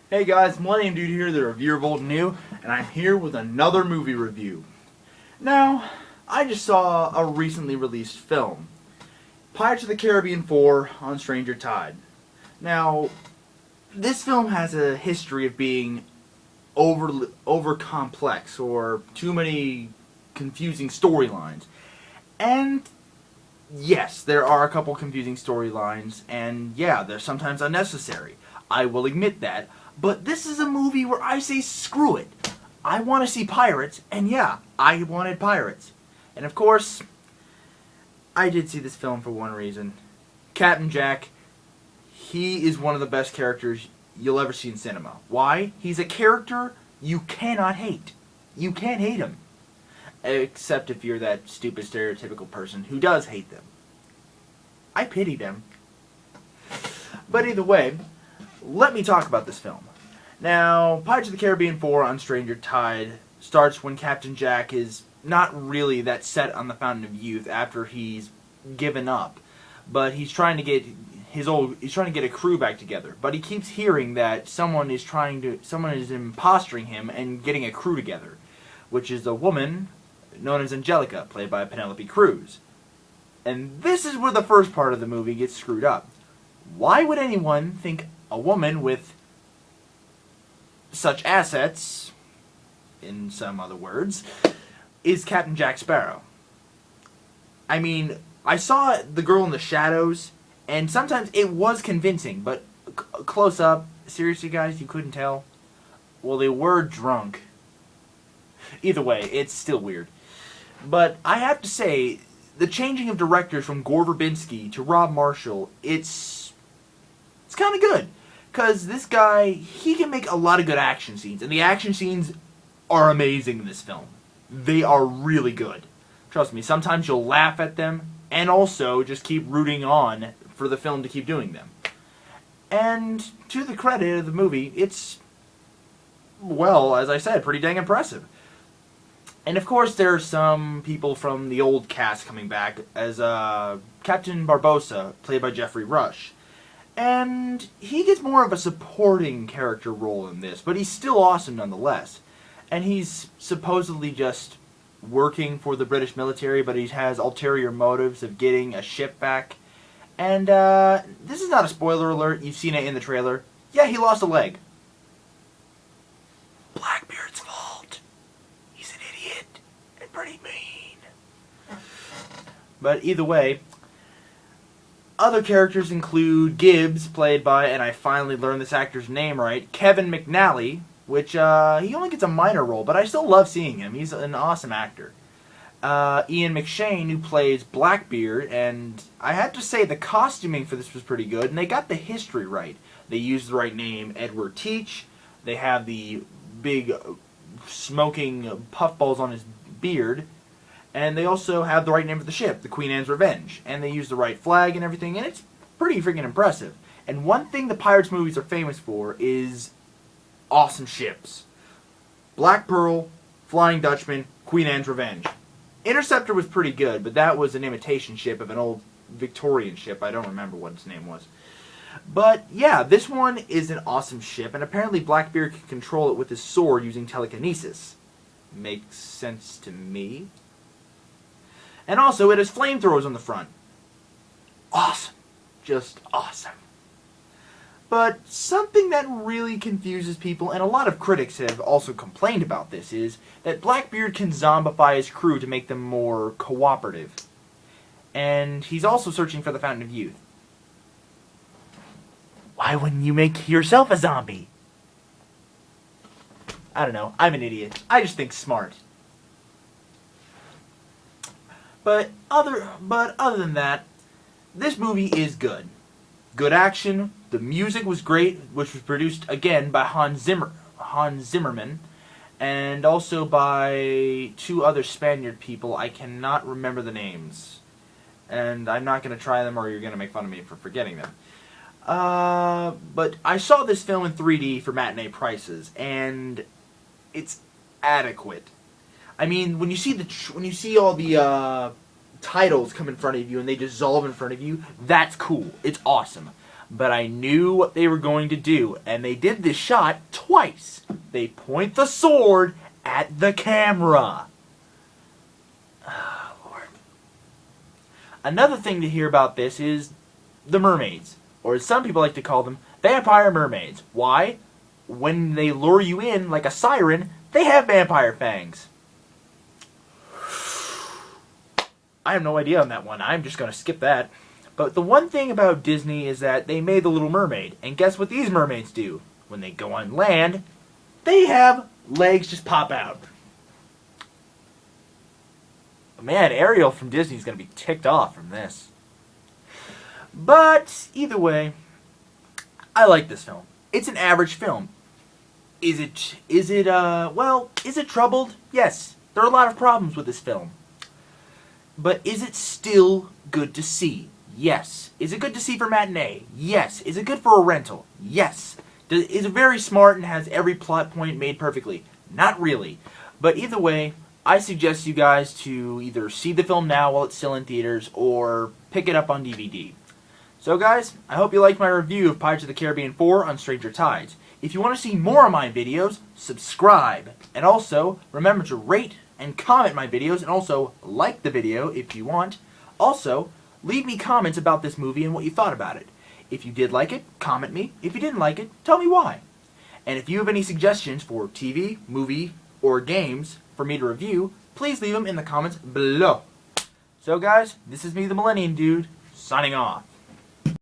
Hey guys, Millennium Dude here, the reviewer of old and new, and I'm here with another movie review. Now, I just saw a recently released film, Pirates of the Caribbean 4 on Stranger Tide. Now, this film has a history of being over complex or too many confusing storylines. And yes, there are a couple confusing storylines, and yeah, they're sometimes unnecessary. I will admit that. But this is a movie where I say screw it. I want to see pirates, and yeah, I wanted pirates. And of course, I did see this film for one reason. Captain Jack, he is one of the best characters you'll ever see in cinema. Why? He's a character you cannot hate. You can't hate him. Except if you're that stupid stereotypical person who does hate them. I pity them. But either way, let me talk about this film. Now, Pirates of the Caribbean 4 on Stranger Tide starts when Captain Jack is not really that set on the Fountain of Youth after he's given up, but he's trying to get a crew back together. But he keeps hearing that someone is impostoring him and getting a crew together, which is a woman known as Angelica, played by Penelope Cruz. And this is where the first part of the movie gets screwed up. Why would anyone think a woman with such assets, in some other words, is Captain Jack Sparrow? I mean, I saw the girl in the shadows, and sometimes it was convincing, but close up, seriously guys, you couldn't tell? Well, they were drunk. Either way, it's still weird. But I have to say, the changing of directors from Gore Verbinski to Rob Marshall, it's kind of good. Because this guy, he can make a lot of good action scenes. And the action scenes are amazing in this film. They are really good. Trust me, sometimes you'll laugh at them, and also just keep rooting on for the film to keep doing them. And to the credit of the movie, it's, well, as I said, pretty dang impressive. And of course, there are some people from the old cast coming back as Captain Barbossa, played by Jeffrey Rush. And he gets more of a supporting character role in this, but he's still awesome nonetheless. And he's supposedly just working for the British military, but he has ulterior motives of getting a ship back. And this is not a spoiler alert, you've seen it in the trailer. Yeah, he lost a leg. Blackbeard's fault. He's an idiot and pretty mean. But either way, other characters include Gibbs, played by, and I finally learned this actor's name right, Kevin McNally, which he only gets a minor role, but I still love seeing him. He's an awesome actor. Ian McShane, who plays Blackbeard, and I have to say the costuming for this was pretty good, and they got the history right. They used the right name, Edward Teach. They have the big smoking puffballs on his beard. And they also have the right name for the ship, the Queen Anne's Revenge. And they use the right flag and everything, and it's pretty freaking impressive. And one thing the Pirates movies are famous for is awesome ships. Black Pearl, Flying Dutchman, Queen Anne's Revenge. Interceptor was pretty good, but that was an imitation ship of an old Victorian ship. I don't remember what its name was. But yeah, this one is an awesome ship, and apparently Blackbeard can control it with his sword using telekinesis. Makes sense to me. And also, it has flamethrowers on the front. Awesome. Just awesome. But something that really confuses people, and a lot of critics have also complained about this, is that Blackbeard can zombify his crew to make them more cooperative. And he's also searching for the Fountain of Youth. Why wouldn't you make yourself a zombie? I don't know. I'm an idiot. I just think smart. But other than that, this movie is good. Good action. The music was great, which was produced again by Hans Zimmerman, and also by two other Spaniard people. I cannot remember the names, and I'm not going to try them, or you're going to make fun of me for forgetting them. But I saw this film in 3D for matinee prices, and it's adequate. I mean, when you see all the titles come in front of you and they dissolve in front of you, that's cool. It's awesome. but I knew what they were going to do, and they did this shot twice. They point the sword at the camera. Oh, Lord. Another thing to hear about this is the mermaids, or as some people like to call them, vampire mermaids. Why? When they lure you in like a siren, they have vampire fangs. I have no idea on that one. I'm just going to skip that. But the one thing about Disney is that they made The Little Mermaid. And guess what these mermaids do? When they go on land, they have legs just pop out. Man, Ariel from Disney is going to be ticked off from this. But either way, I like this film. It's an average film. Is it troubled? Yes. There are a lot of problems with this film. But is it still good to see? Yes. Is it good to see for matinee? Yes. Is it good for a rental? Yes. Is it very smart and has every plot point made perfectly? Not really. But either way, I suggest you guys to either see the film now while it's still in theaters or pick it up on DVD. So guys, I hope you liked my review of Pirates of the Caribbean 4 on Stranger Tides. If you want to see more of my videos, subscribe. And also, remember to rate and comment my videos, and also like the video if you want. Also, leave me comments about this movie and what you thought about it. If you did like it, comment me. If you didn't like it, tell me why. And if you have any suggestions for TV, movie, or games for me to review, please leave them in the comments below. So guys, this is me, the Millennium Dude, signing off.